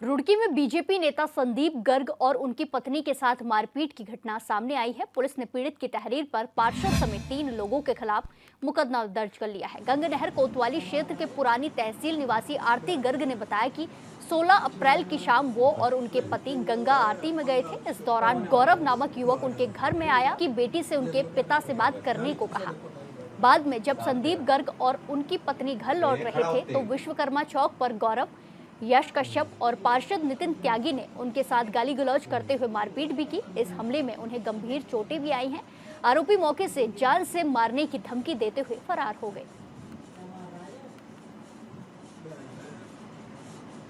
रुड़की में बीजेपी नेता संदीप गर्ग और उनकी पत्नी के साथ मारपीट की घटना सामने आई है। पुलिस ने पीड़ित की तहरीर पर पार्षद समेत 3 लोगों के खिलाफ मुकदमा दर्ज कर लिया है। गंगनहर कोतवाली क्षेत्र के पुरानी तहसील निवासी आरती गर्ग ने बताया कि 16 अप्रैल की शाम वो और उनके पति गंगा आरती में गए थे। इस दौरान गौरव नामक युवक उनके घर में आया कि बेटी से उनके पिता से बात करने को कहा। बाद में जब संदीप गर्ग और उनकी पत्नी घर लौट रहे थे तो विश्वकर्मा चौक पर गौरव, यश कश्यप और पार्षद नितिन त्यागी ने उनके साथ गाली गलौज करते हुए मारपीट भी की। इस हमले में उन्हें गंभीर चोटें भी आई हैं। आरोपी मौके से जान से मारने की धमकी देते हुए फरार हो गए।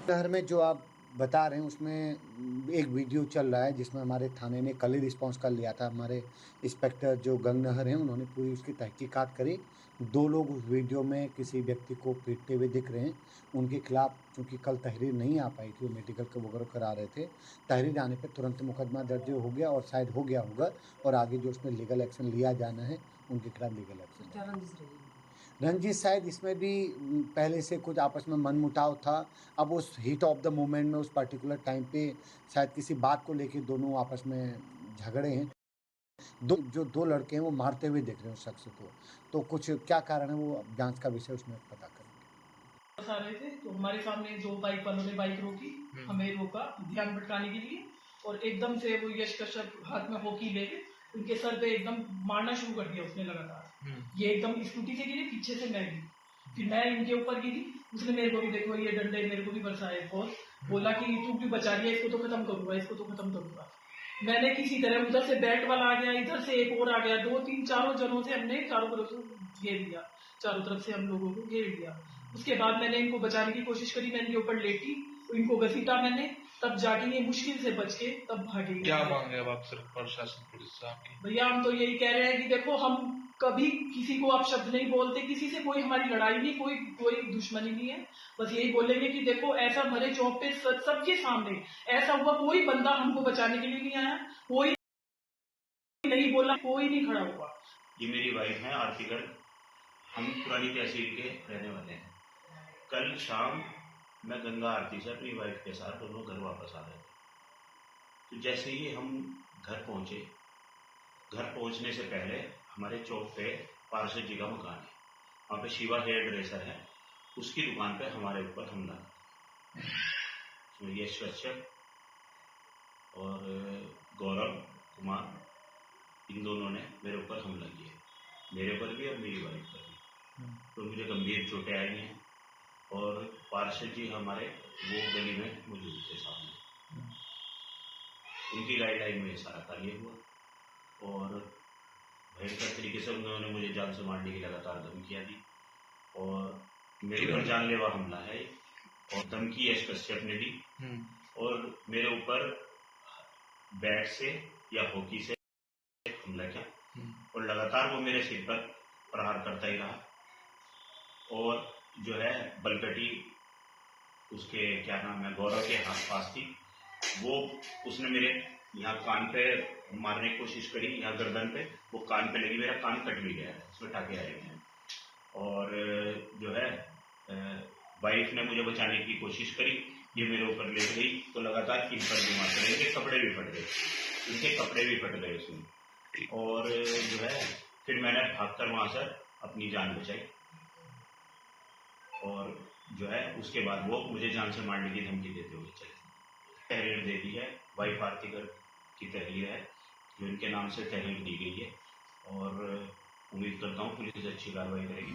शहर में जो आप बता रहे हैं उसमें एक वीडियो चल रहा है जिसमें हमारे थाने ने कल ही रिस्पॉन्स कर लिया था। हमारे इंस्पेक्टर जो गंगनहर हैं उन्होंने पूरी उसकी तहकीकात करी। 2 लोग उस वीडियो में किसी व्यक्ति को पीटते हुए दिख रहे हैं। उनके खिलाफ चूँकि कल तहरीर नहीं आ पाई थी, वो मेडिकल का वगैरह करा रहे थे, तहरीर आने पर तुरंत मुकदमा दर्ज हो गया और शायद हो गया होगा और आगे जो उसमें लीगल एक्शन लिया जाना है उनके खिलाफ लीगल एक्शन। रंजिश शायद इसमें भी पहले से कुछ आपस में मनमुटाव था। अब उस हीट ऑफ द मोमेंट में उस पर्टिकुलर टाइम पे शायद किसी बात को लेके दोनों आपस में झगड़े हैं। जो 2 लड़के हैं वो मारते हुए दिख रहे हैं उस शख्स को। तो कुछ क्या कारण है वो जांच का विषय उसमें पता करेंगे। आ रहे थे तो हमारे सामने 2 बाइक वालों ने बाइक रोकी, हमें रोका ध्यान भटकाने के लिए और एकदम से वो यश कश्यप हाथ में हॉकी लेके उनके सर पे एकदम मारना शुरू कर दिया उसने लगातार। ये एकदम स्कूटी से गिरी, पीछे से मैं गिरी, फिर मैं इनके ऊपर गिरी। उसने मेरे को भी देखो ये डंडे मेरे को भी बरसाए बहुत, बोला कि तू क्यों बचा रही है, इसको तो खत्म करूंगा, इसको तो खत्म करूंगा। मैंने किसी तरह उधर से बैट वाला आ गया, इधर से एक और आ गया, 2-3 चारों जनों से हमने चारों तरफ से घेर दिया, चारों तरफ से हम लोगों को घेर दिया। उसके बाद मैंने इनको बचाने की कोशिश करी, मैं इनके ऊपर लेटी, इनको घसीटा मैंने, तब जाके ये मुश्किल से बच के तब भागे। क्या मांगे अब आप सिर्फ प्रशासन पुलिस से आपकी? भैया हम तो यही कह रहे हैं कि देखो हम कभी किसी को आप शब्द नहीं बोलते, किसी से कोई हमारी लड़ाई नहीं, कोई दुश्मनी नहीं है। बस यही बोलेंगे कि देखो ऐसा हमारे चौक पे सबके सामने ऐसा हुआ, कोई बंदा हमको बचाने के लिए नहीं आया, कोई नहीं बोला, कोई नहीं खड़ा हुआ। ये मेरी वाइफ है आरती गर्ग, हम पुरानी तहसील के रहने वाले हैं। कल शाम मैं गंगा आरती से अपनी वाइफ के साथ दोनों घर वापस आ रहे थे। तो जैसे ही हम घर पहुंचे, घर पहुंचने से पहले हमारे चौक पे पार्षद जी का मकान है, वहाँ पे शिवा हेयर ड्रेसर है, उसकी दुकान पे हमारे ऊपर हमला। यश कश्यप और गौरव कुमार, इन दोनों ने मेरे ऊपर हमला किया, मेरे पर भी और मेरी वाइफ पर भी। तो मुझे गंभीर चोटें आई हैं और पार्षद जी हमारे वो गली में मौजूद थे सामने। उनकी गाइडलाइन में सारा कार्य हुआ और भयंकर तरीके से उन्होंने मुझे जान से मारने की लगातार धमकियाँ दी और मेरे पर जानलेवा हमला है और धमकी यश कश्यप ने दी और मेरे ऊपर बैट से या हॉकी से हमला किया और लगातार वो मेरे सिर पर प्रहार करता ही रहा और जो है बलकटी उसके क्या नाम है गौरव के हाथ पास थी, वो उसने मेरे यहाँ कान पे मारने की कोशिश करी, यहाँ गर्दन पे, वो कान पे लगी, मेरा कान कट भी गया है, उसमें टाके आए हैं। और जो है वाइफ ने मुझे बचाने की कोशिश करी, ये मेरे ऊपर ले गई तो लगातार इन पर भी मारते रहे, इनके कपड़े भी फट गए, इनके कपड़े भी फट गए उसमें। और जो है फिर मैंने भागकर वहां से अपनी जान बचाई और जो है उसके बाद वो मुझे जान से मारने की धमकी देते हुए चले। तहरीर दे दी है, वाइफ आरती गर्ग की तहरीर है जो इनके नाम से तहरीर दी गई है और उम्मीद करता हूँ पुलिस अच्छी कार्रवाई करेगी।